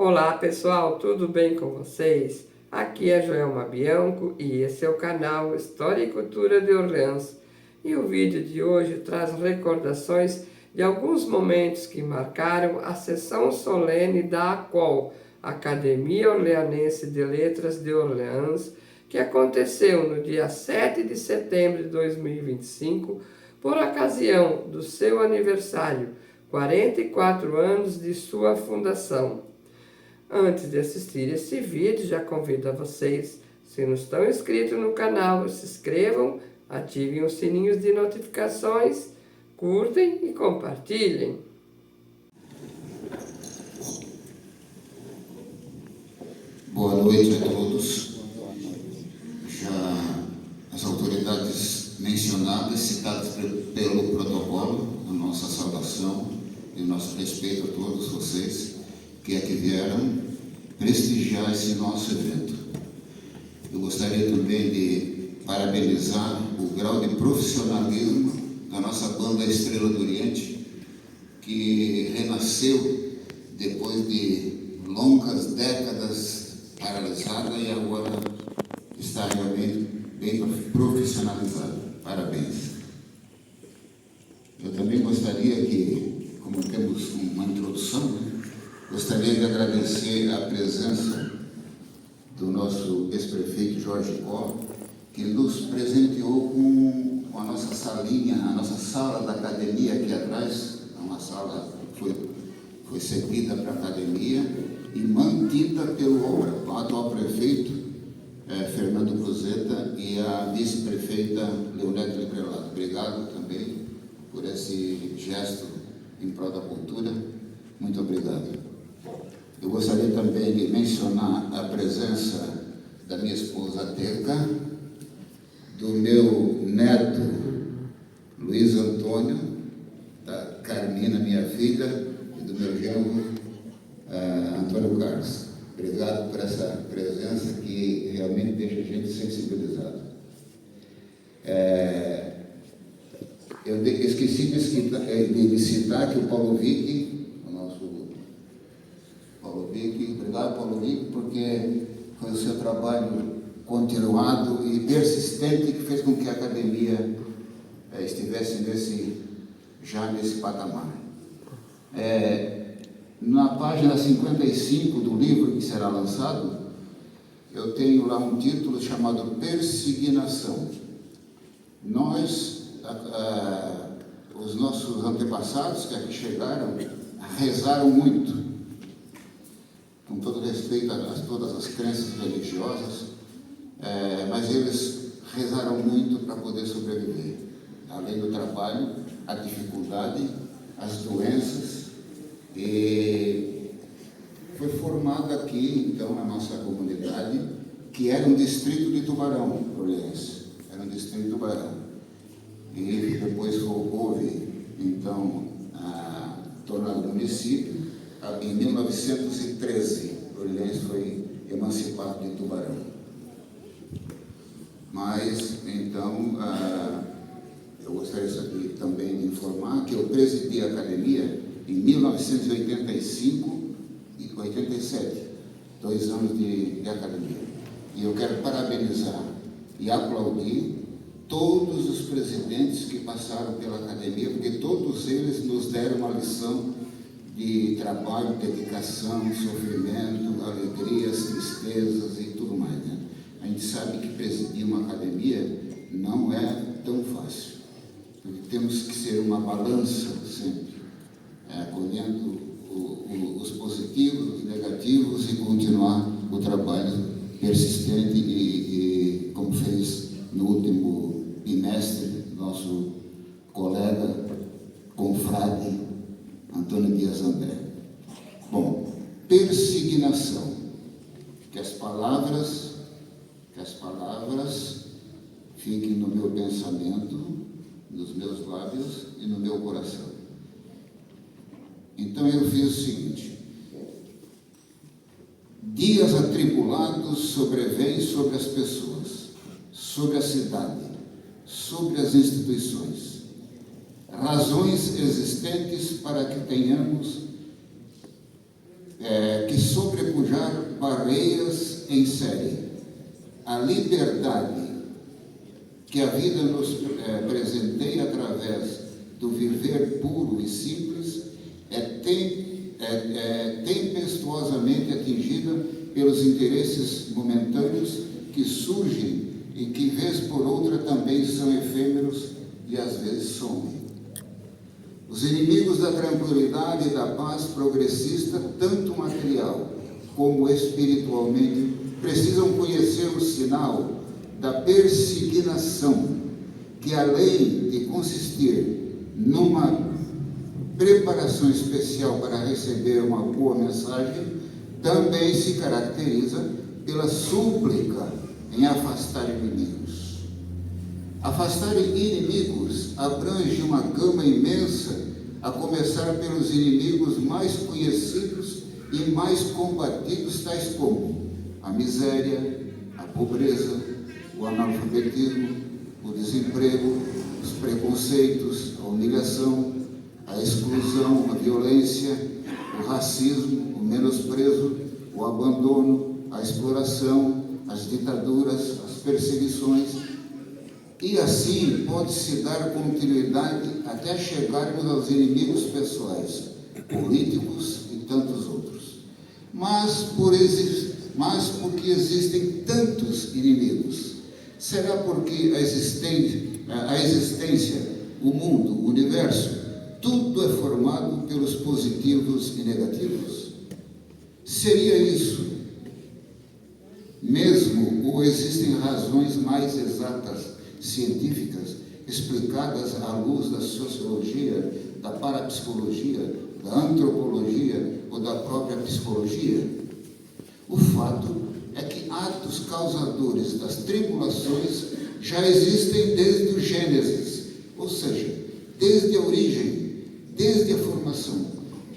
Olá pessoal, tudo bem com vocês? Aqui é Joelma Bianco e esse é o canal História e Cultura de Orleans. E o vídeo de hoje traz recordações de alguns momentos que marcaram a sessão solene da ACOL, Academia Orleanense de Letras de Orleans, que aconteceu no dia 7 de setembro de 2025, por ocasião do seu aniversário, 44 anos de sua fundação. Antes de assistir esse vídeo, já convido a vocês, se não estão inscritos no canal, se inscrevam, ativem os sininhos de notificações, curtem e compartilhem. Boa noite a todos. Já as autoridades mencionadas, citadas pelo protocolo, a nossa saudação e o nosso respeito a todos vocês que aqui vieram prestigiar esse nosso evento. Eu gostaria também de parabenizar o grau de profissionalismo da nossa banda Estrela do Oriente, que renasceu depois de longas décadas paralisada e agora está realmente bem profissionalizada. Parabéns. Eu também gostaria que, como temos uma introdução, gostaria de agradecer a presença do nosso ex-prefeito Jorge Có, que nos presenteou com a nossa salinha, a nossa sala da academia aqui atrás, uma sala que foi cedida para a academia e mantida pelo atual prefeito Fernando Cruzeta e a vice-prefeita Leonete Librelato. Obrigado também por esse gesto em prol da cultura. Muito obrigado. Eu gostaria também de mencionar a presença da minha esposa Teca, do meu neto Luiz Antônio, da Carmina, minha filha, e do meu genro Antônio Carlos. Obrigado por essa presença que realmente deixa a gente sensibilizado. Eu esqueci de citar que o Paulo Vick, o nosso Paulo Vick, obrigado Paulo Vick, porque foi o seu trabalho continuado e persistente que fez com que a academia estivesse nesse patamar. Na página 55 do livro que será lançado, eu tenho lá um título chamado Persignação. Nós, os nossos antepassados que aqui chegaram, rezaram muito, com todo respeito a todas as crenças religiosas, mas eles rezaram muito para poder sobreviver, além do trabalho, a dificuldade, as doenças, e foi formada aqui, então, a nossa comunidade, que era um distrito de Tubarão, Orleans, era um distrito de Tubarão, e depois houve, então, tornado município, em 1913, Orleans foi emancipado de Tubarão. Mas, então, eu gostaria também de informar que eu presidi a academia em 1985 e 87, 2 anos de academia. E eu quero parabenizar e aplaudir todos os presidentes que passaram pela academia, porque todos eles nos deram uma lição de trabalho, dedicação, sofrimento, alegrias, tristezas e tudo mais, né? A gente sabe que presidir uma academia não é tão fácil. Temos que ser uma balança sempre, colhendo os positivos, os negativos e continuar o trabalho persistente e como fez no último bimestre nosso colega, confrade Antônio Dias André. Bom, persignação, que as palavras fiquem no meu pensamento, nos meus lábios e no meu coração. Então eu fiz o seguinte: dias atribulados sobrevêm sobre as pessoas, sobre a cidade, sobre as instituições. Razões existentes para que tenhamos que sobrepujar barreiras em série. A liberdade que a vida nos presenteia através do viver puro e simples é tempestuosamente atingida pelos interesses momentâneos que surgem e que, vez por outra, também são efêmeros e às vezes somem. Os inimigos da tranquilidade e da paz progressista, tanto material como espiritualmente, precisam conhecer o sinal da persignação, que além de consistir numa preparação especial para receber uma boa mensagem, também se caracteriza pela súplica em afastar inimigos. Afastar inimigos abrange uma gama imensa, a começar pelos inimigos mais conhecidos e mais combatidos, tais como a miséria, a pobreza, o analfabetismo, o desemprego, os preconceitos, a humilhação, a exclusão, a violência, o racismo, o menosprezo, o abandono, a exploração, as ditaduras, as perseguições. E assim pode-se dar continuidade até chegarmos aos inimigos pessoais, políticos e tantos outros. Mas porque existem tantos inimigos? Será porque a existência, o mundo, o universo, tudo é formado pelos positivos e negativos? Seria isso mesmo, ou existem razões mais exatas, científicas, explicadas à luz da sociologia, da parapsicologia, da antropologia ou da própria psicologia? O fato é que atos causadores das tribulações já existem desde o Gênesis, ou seja, desde a origem, desde a formação,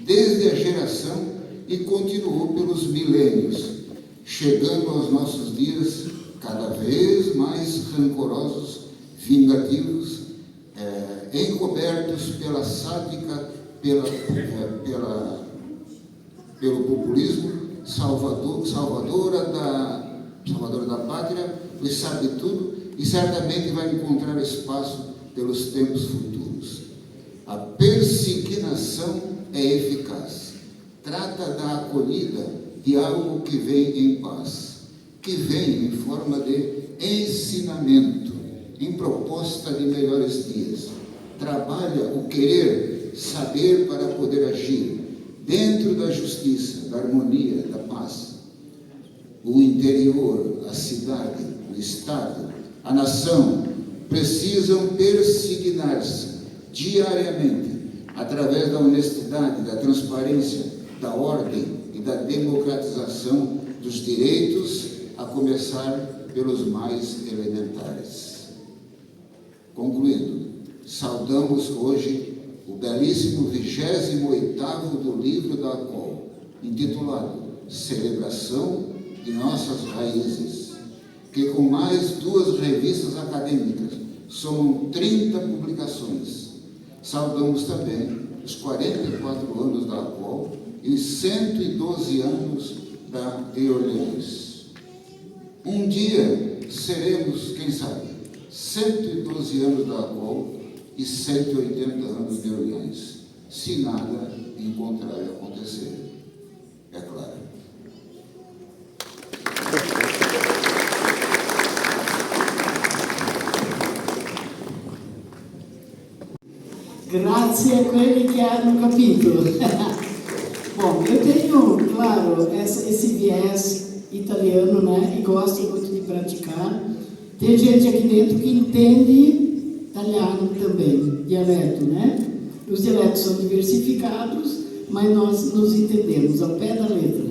desde a geração, e continuou pelos milênios, chegando aos nossos dias cada vez mais rancorosos, vingativos, encobertos pela sádica, pelo populismo, salvadora da pátria, e sabe tudo, e certamente vai encontrar espaço pelos tempos futuros. A persignação é eficaz. Trata da acolhida de algo que vem em paz, que vem em forma de ensinamento, em proposta de melhores dias. Trabalha o querer saber para poder agir, dentro da justiça, da harmonia, da paz. O interior, a cidade, o Estado, a nação precisam persignar-se diariamente, através da honestidade, da transparência, da ordem e da democratização dos direitos, a começar pelos mais elementares. Concluindo, saudamos hoje o belíssimo 28º do livro da ACOL, intitulado Celebração de Nossas Raízes, que com mais 2 revistas acadêmicas somam 30 publicações. Saudamos também os 44 anos da ACOL e os 112 anos da de Orleans. Um dia seremos, quem sabe, 112 anos da ACOL e 180 anos de Orleans, se nada em contrário acontecer, é claro. Grazie a quelli che hanno capito. Bom, eu tenho, claro, esse viés italiano, né, e gosto muito de praticar. Tem gente aqui dentro que entende italiano também, dialeto, né? Os dialetos são diversificados, mas nós nos entendemos ao pé da letra.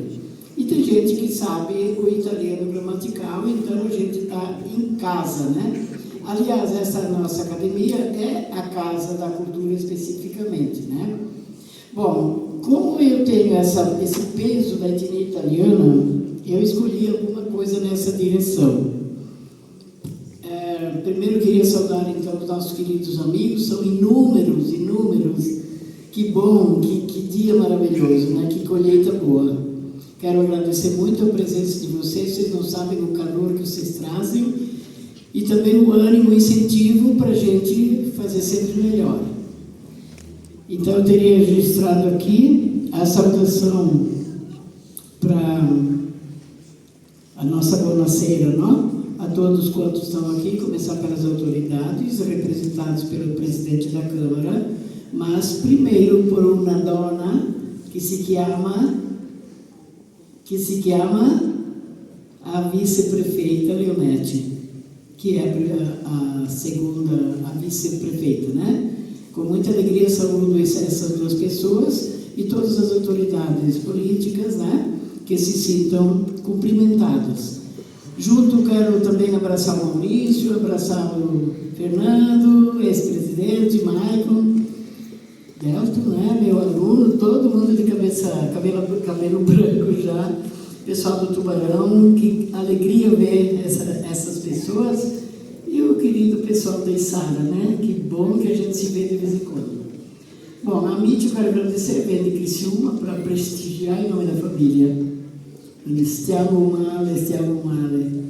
E tem gente que sabe o italiano gramatical, então a gente está em casa, né? Aliás, essa nossa academia é a Casa da Cultura especificamente, né? Bom, como eu tenho esse peso da etnia italiana, eu escolhi alguma coisa nessa direção. Primeiro queria saudar então os nossos queridos amigos, são inúmeros, que bom, que dia maravilhoso, né? Que colheita boa. Quero agradecer muito a presença de vocês não sabem o calor que vocês trazem e também o ânimo e incentivo para a gente fazer sempre melhor. Então, eu teria registrado aqui a saudação para a nossa bonaceira, não? A todos quantos estão aqui, começar pelas autoridades, representados pelo presidente da Câmara, mas primeiro por uma dona que se chama a vice-prefeita Leonete, que é a segunda, a vice-prefeita, né? Com muita alegria saúdo essas duas pessoas e todas as autoridades políticas, né? Que se sintam cumprimentadas. Junto quero também abraçar o Maurício, abraçar o Fernando, ex-presidente, Maicon, Delto, né, meu aluno, todo mundo de cabelo branco já, pessoal do Tubarão, que alegria ver essas pessoas, e o querido pessoal da Isara, né, que bom que a gente se vê de vez em quando. Bom, a MIT eu quero agradecer, vem de Criciúma para prestigiar em nome da família. Stiamo male.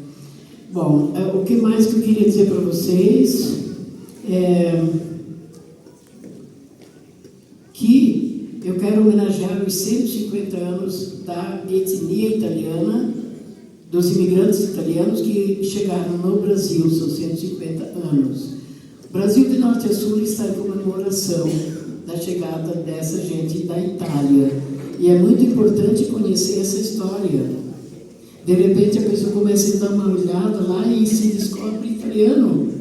Bom, o que mais que eu queria dizer para vocês é que eu quero homenagear os 150 anos da etnia italiana, dos imigrantes italianos que chegaram no Brasil, são 150 anos. O Brasil de norte a sul está em comemoração da chegada dessa gente da Itália. E é muito importante conhecer essa história. De repente a pessoa começa a dar uma olhada lá e se descobre italiano.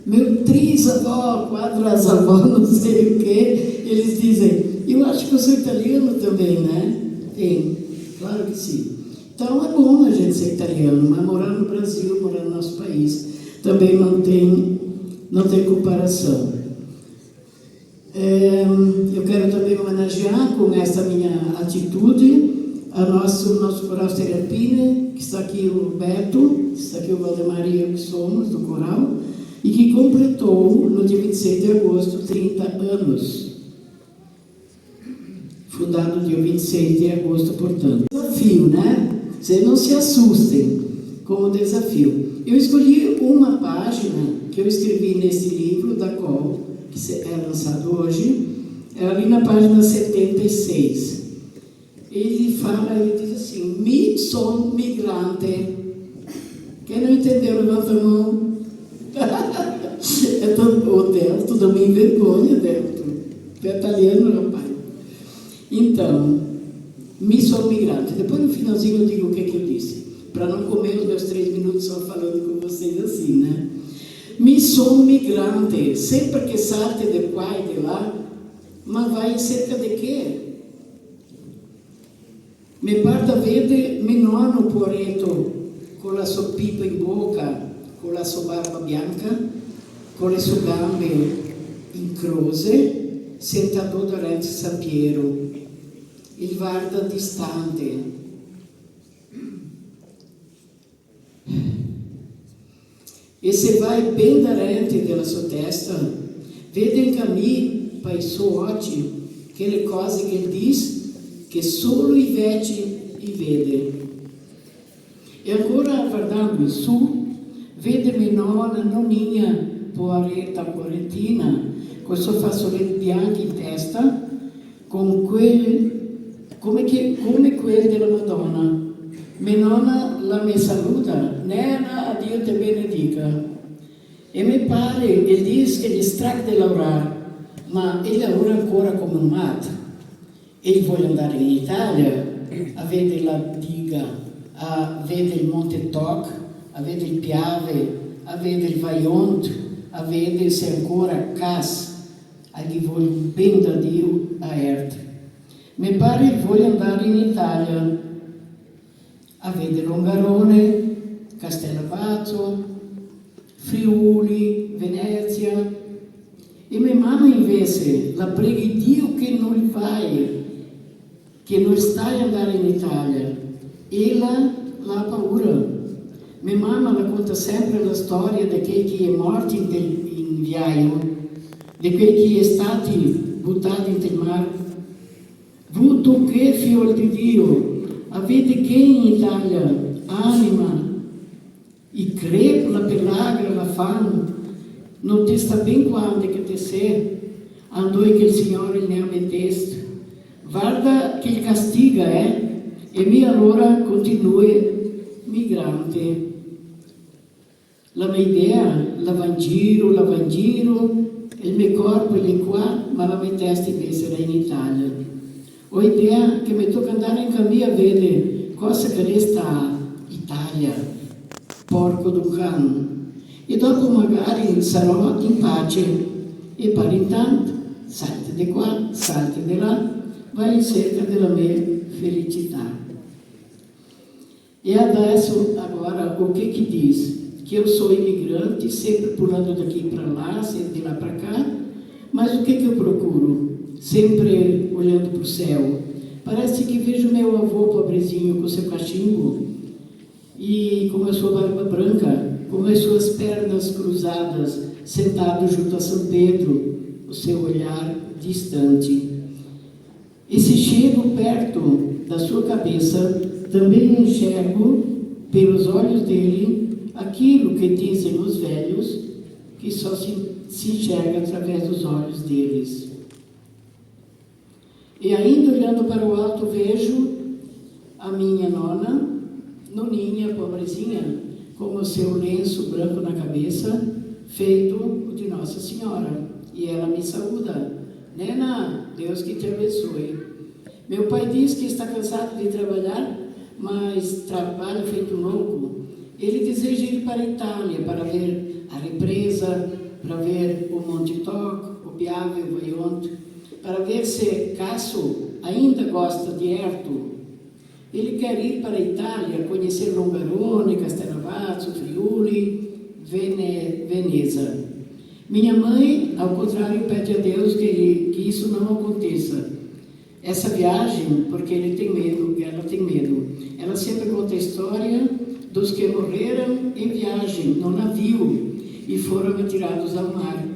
Meu trisavó, quadrazavó, não sei o quê, eles dizem, eu acho que eu sou italiano também, né? Tem, claro que sim. Então é bom a gente ser italiano, mas morar no Brasil, morar no nosso país, também não tem comparação. Eu quero também homenagear com essa minha atitude a nosso coral Serapina, que está aqui o Beto, está aqui o Valdemar e eu que somos do coral, e que completou no dia 26 de agosto 30 anos. Fundado dia 26 de agosto, portanto. Desafio, né? Vocês não se assustem com o desafio. Eu escolhi uma página que eu escrevi nesse livro da COL, que é lançado hoje, é ali na página 76. Ele diz assim, mi son migrante. Quem não entendeu, levanta a mão. O Delto, não me envergonha, Delto. Tu é italiano, rapaz. Então, mi son migrante. Depois no finalzinho eu digo o que eu disse, para não comer os meus 3 minutos só falando com vocês assim, né? Mi son migrante, sempre che salte de qua e de là, ma vai in cerca di che? Mi guarda vede mio nonno poretto con la sua pipa in bocca, con la sua barba bianca, con le sue gambe in croce, sentato davanti a San Piero. Il guarda distante. E se vai bem davanti della sua testa, vede in cammino per i suoi occhi quelle cose che ele diz che solo i vecchi i vede. E ancora guardando in su, vede mia nonninha poveretta quarentina, con il suo fazzoletto bianco in testa, con come quel della Madonna. Mia nonna la me saluta, nena, a Dio te benedica. E mi pare, ele diz che gli strac di lavorare, ma ele lavora ancora come un matto. Ele vuole andare in Italia a vedere la diga, a vedere il Monte Toc, a vedere il Piave, a vedere il Vajont, a vedere se ancora Cas, a gli vuole ben da Dio a Ert. Mi pare che vuole andare in Italia a vedere Longarone, Castellabate, Friuli, Venezia. E minha mamma invece la prega Dio che non vai, che non stai andare in Italia. Ela la paura. Minha mamma la conta sempre la storia di quei che è morto in viaggio, di quei che è stati buttati nel mare. Vuto che figlio di Dio, a vede che in Italia anima e crê la pelagra, la fan, non ti sta ben quando che te sei, andò che il Signore ne avveteste, guarda che il castiga e mi allora continui migrante. La mia idea, la vangiro, il mio corpo è lì qua, ma la mia testa invece era in Italia. Ho idea che mi tocca andare in cammino a vedere cosa che resta Italia, porco d'un cane, e dopo magari sarò in pace e per intanto salti di qua, salti di là, vai in cerca della mia felicità. E adesso, agora, o que diz? Que eu sou imigrante, sempre pulando daqui para lá, sempre de lá para cá, mas o que eu procuro? Sempre olhando para o céu. Parece que vejo meu avô pobrezinho com seu cachimbo e com a sua barba branca, com as suas pernas cruzadas, sentado junto a São Pedro, o seu olhar distante. E se chego perto da sua cabeça, também enxergo pelos olhos dele aquilo que dizem os velhos, que só se enxerga através dos olhos deles. E ainda olhando para o alto vejo a minha nona, noninha, pobrezinha, com o seu lenço branco na cabeça, feito de Nossa Senhora. E ela me saúda. Nena, Deus que te abençoe. Meu pai diz que está cansado de trabalhar, mas trabalha feito louco. Ele deseja ir para a Itália para ver a represa, para ver o Monte Toc, o Piave, o Vajont, para ver se Casso ainda gosta de Erto. Ele quer ir para a Itália, conhecer Longarone, Castellavazzo, Friuli, Veneza. Minha mãe, ao contrário, pede a Deus que isso não aconteça. Essa viagem, porque ele tem medo, ela tem medo. Ela sempre conta a história dos que morreram em viagem, no navio, e foram atirados ao mar.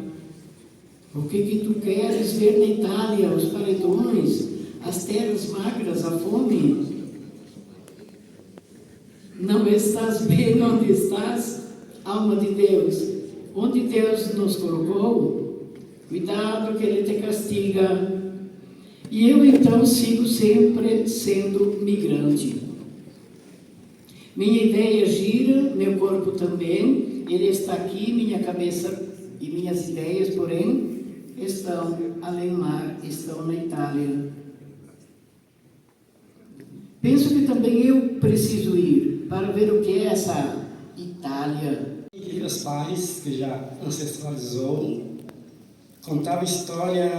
O que tu queres ver na Itália? Os paredões, as terras magras, a fome? Não estás bem onde estás, alma de Deus? Onde Deus nos colocou? Cuidado que Ele te castiga. E eu então sigo sempre sendo migrante. Minha ideia gira, meu corpo também, ele está aqui, minha cabeça e minhas ideias, porém, estão além do mar, estão na Itália. Penso que também eu preciso ir para ver o que é essa Itália. E meus pais, que já ancestralizou, contava história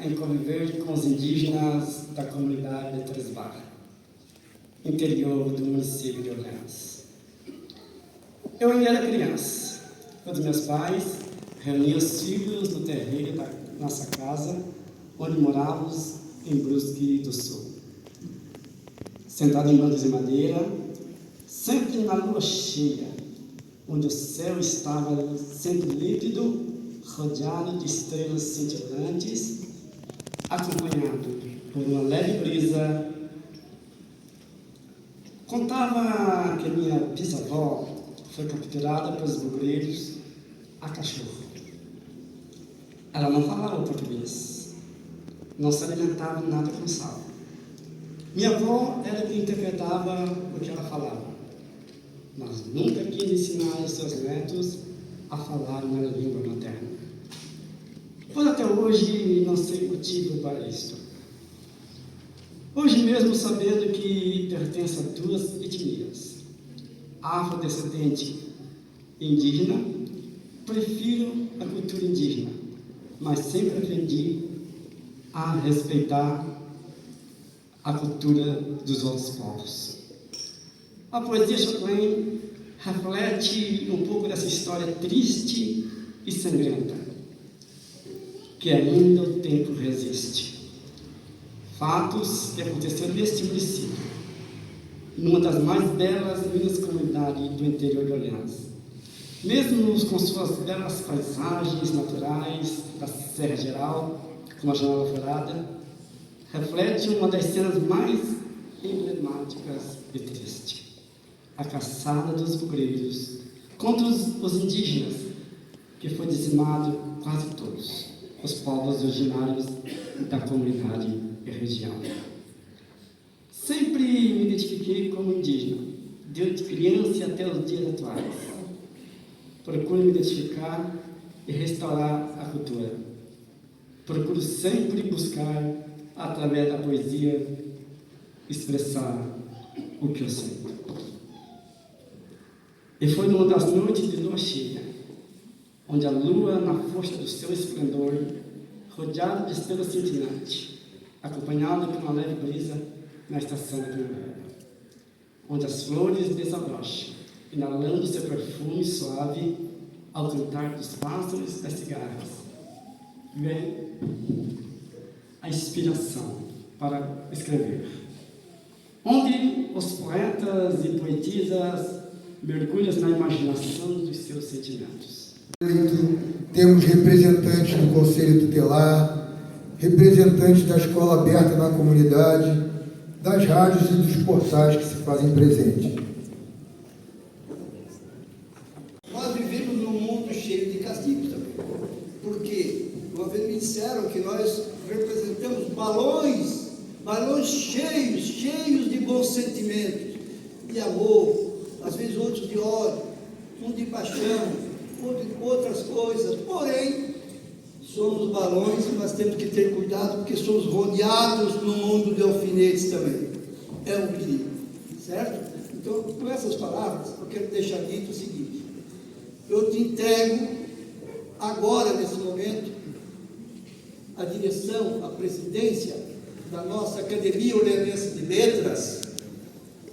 em conviver com os indígenas da comunidade de Três Barras, interior do município de Orleans. Eu ainda era criança, quando meus pais reuniam os filhos no terreiro da nossa casa, onde morávamos em Brusque do Sul. Sentado em bancos de madeira, sempre na lua cheia, onde o céu estava sempre límpido, rodeado de estrelas cintilantes, acompanhado por uma leve brisa. Contava que minha bisavó foi capturada pelos bugreiros a cachorro. Ela não falava português, não se alimentava nada com sal. Minha avó era que interpretava o que ela falava, mas nunca quis ensinar os seus netos a falar na língua materna. Pois até hoje não sei o motivo para isto. Hoje mesmo, sabendo que pertenço a duas etnias, afrodescendente e indígena, prefiro a cultura indígena, mas sempre aprendi a respeitar a cultura dos outros povos. A poesia Chopin reflete um pouco dessa história triste e sangrenta, que ainda o tempo resiste. Fatos que aconteceram neste município, numa das mais belas e lindas comunidades do interior de Orleans. Mesmo com suas belas paisagens naturais da Serra Geral, com a janela furada, reflete uma das cenas mais emblemáticas e tristes. A caçada dos bugreiros contra os indígenas, que foi dizimado quase todos os povos originários da comunidade e região. Sempre me identifiquei como indígena, desde criança até os dias atuais. Procuro me identificar e restaurar a cultura. Procuro sempre buscar, através da poesia, expressar o que eu sinto. E foi numa das noites de lua cheia, onde a lua, na força do seu esplendor, rodeada de estrelas cintilantes, acompanhada por uma leve brisa na estação da primavera, onde as flores desabrocham, inalando seu perfume suave ao cantar dos pássaros das cigarras, vem a inspiração para escrever. Onde os poetas e poetisas mergulham na imaginação dos seus sentimentos. Temos representantes do Conselho Tutelar, representantes da Escola Aberta na comunidade, das rádios e dos portais que se fazem presente. Nós vivemos num mundo cheio de castigos também, porque uma vez me disseram que nós representamos balões cheios de bons sentimentos, de amor, às vezes outros de ódio, um de paixão, outro de outras coisas, porém, somos balões e nós temos que ter cuidado porque somos rodeados no mundo de alfinetes também. É um perigo, certo? Então, com essas palavras, eu quero deixar dito o seguinte: eu te entrego agora, nesse momento, a direção, a presidência da nossa Academia Orleanense de Letras,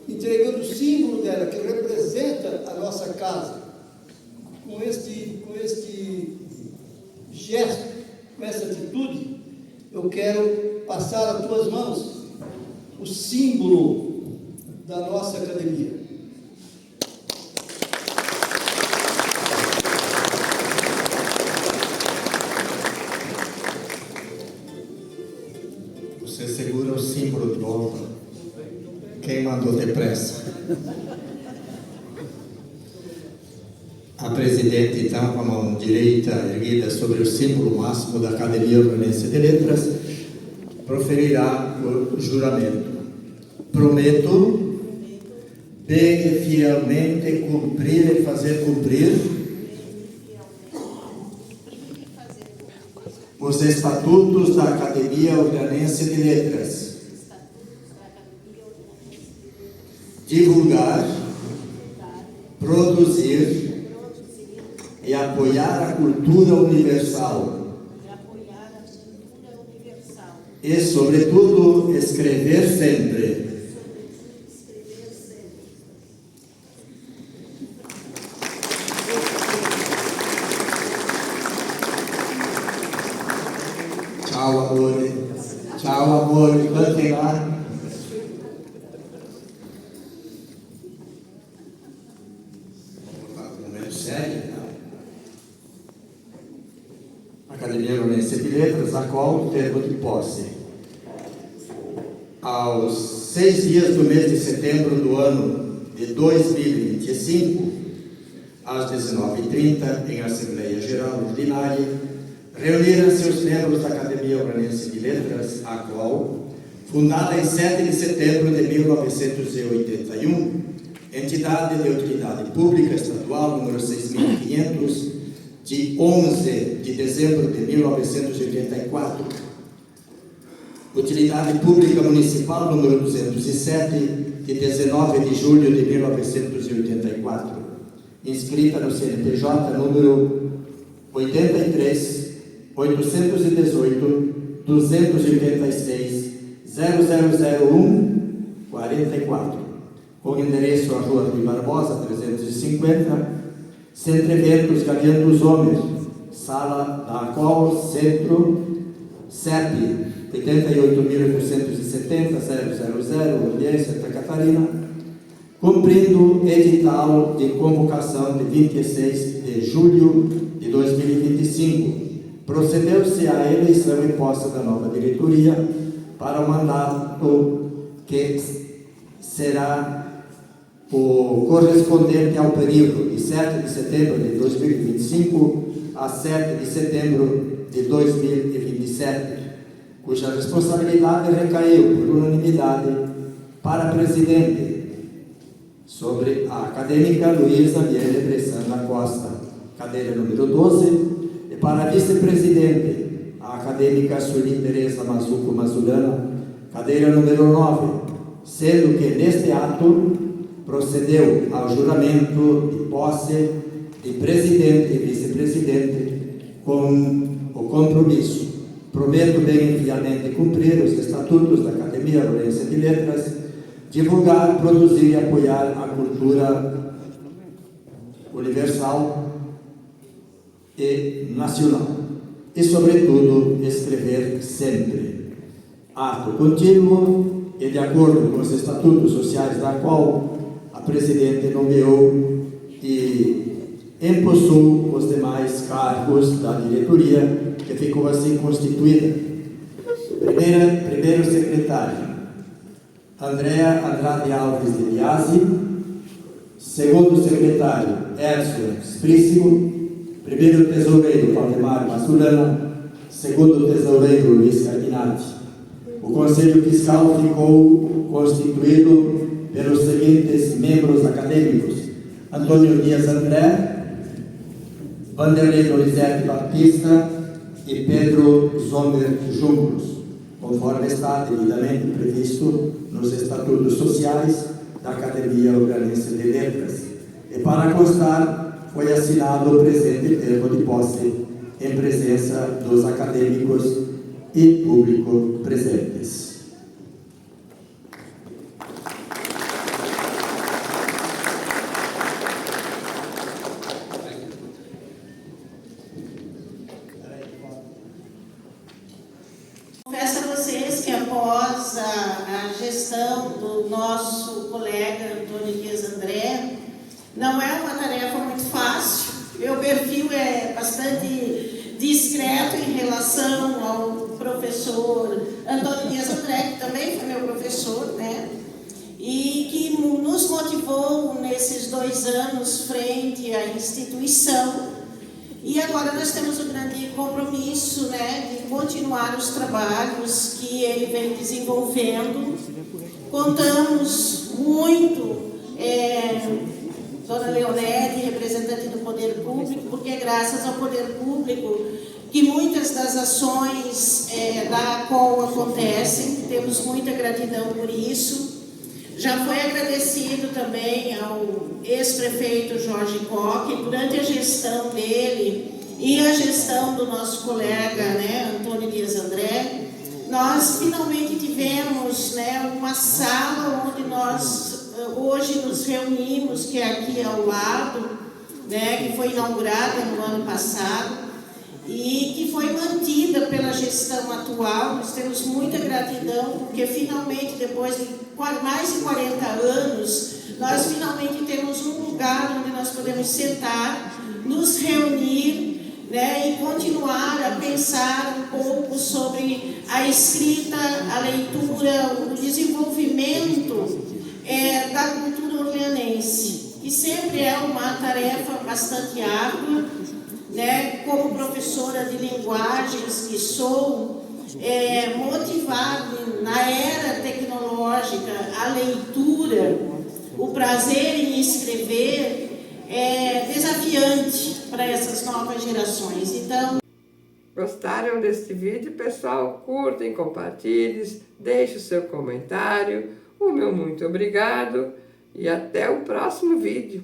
entregando o símbolo dela, que representa a nossa casa, com este gesto, com essa atitude, eu quero passar às tuas mãos o símbolo da nossa academia. Você segura o símbolo de volta. Quem mandou depressa? A presidente, então, com a mão direita erguida sobre o símbolo máximo da Academia Orleanense de Letras, proferirá o juramento. Prometo, bem e fielmente, cumprir e fazer cumprir os estatutos da Academia Orleanense de Letras, divulgar, produzir e apoiar a cultura universal e, sobretudo, escrever sempre. Tchau, amor. Tchau, amor. Cantem lá. Academia Orleanense de Letras, a qual termo de posse. Aos 6 dias do mês de setembro do ano de 2025, às 19h30, em Assembleia Geral Ordinária, reuniram-se os membros da Academia Orleanense de Letras, a qual, fundada em 7 de setembro de 1981, entidade de utilidade pública estadual número 6.500, de 11 de dezembro de 1984, utilidade pública municipal número 207, de 19 de julho de 1984, inscrita no CNPJ número 83 818 286 0001 44, com endereço à Rua Rui Barbosa 350, Centro Eventos Galeão dos Homens, Sala da qual Centro CEP 88.870.000, Orleans, Santa Catarina, cumprindo edital de convocação de 26 de julho de 2025. Procedeu-se à eleição e posse da nova diretoria para o mandato que será o correspondente ao período de 7 de setembro de 2025 a 7 de setembro de 2027, cuja responsabilidade recaiu por unanimidade para presidente sobre a acadêmica Luísa Vielle Bressan da Costa, cadeira número 12, e para vice-presidente a acadêmica Sueli Teresa Mazuco Mazulana, cadeira número 9, sendo que neste ato procedeu ao juramento de posse de presidente e vice-presidente com o compromisso. Prometo bem fielmente cumprir os estatutos da Academia Lourenço de Letras, divulgar, produzir e apoiar a cultura universal e nacional. E, sobretudo, escrever sempre. Ato contínuo e de acordo com os estatutos sociais da qual a Presidente nomeou e empossou os demais cargos da diretoria, que ficou assim constituída. Primeiro secretário, Andréa Andrade Alves de Biasi. Segundo secretário, Edson Sprícigo. Primeiro tesoureiro, Valdemar Massurana. Segundo tesoureiro, Luiz Cardinati. O Conselho Fiscal ficou constituído pelos seguintes membros acadêmicos: Antônio Dias André, Vanderlei Donizete Batista e Pedro Zomer Juncos, conforme está devidamente previsto nos estatutos sociais da Academia Lourenço de Letras. E para constar, foi assinado o presente termo de posse em presença dos acadêmicos e público presentes. Confesso a vocês que após a gestão do nosso colega Antônio Dias André, não é uma tarefa muito fácil. Meu perfil é bastante discreto em relação ao professor Antônio Dias André, que também foi meu professor, né? E que nos motivou nesses 2 anos frente à instituição. E agora nós temos o grande compromisso, né, de continuar os trabalhos que ele vem desenvolvendo. Contamos muito, Dona Leonete, representante do Poder Público, porque é graças ao Poder Público que muitas das ações da qual acontecem. Temos muita gratidão por isso. Já foi agradecido também ao ex-prefeito Jorge Koch, durante a gestão dele e a gestão do nosso colega, né, Antônio Dias André. Nós finalmente tivemos, né, uma sala onde nós hoje nos reunimos, que é aqui ao lado, né, que foi inaugurada no ano passado e que foi mantida pela gestão atual. Nós temos muita gratidão, porque finalmente, depois de mais de 40 anos, nós finalmente temos um lugar onde nós podemos sentar, nos reunir, né, e continuar a pensar um pouco sobre a escrita, a leitura, o desenvolvimento da cultura orleanense, que sempre é uma tarefa bastante árdua, né? Como professora de linguagens que sou, motivar na era tecnológica a leitura, o prazer em escrever é desafiante para essas novas gerações. Então, gostaram deste vídeo, pessoal? Curtem, compartilhem, deixem o seu comentário. O meu muito obrigado e até o próximo vídeo.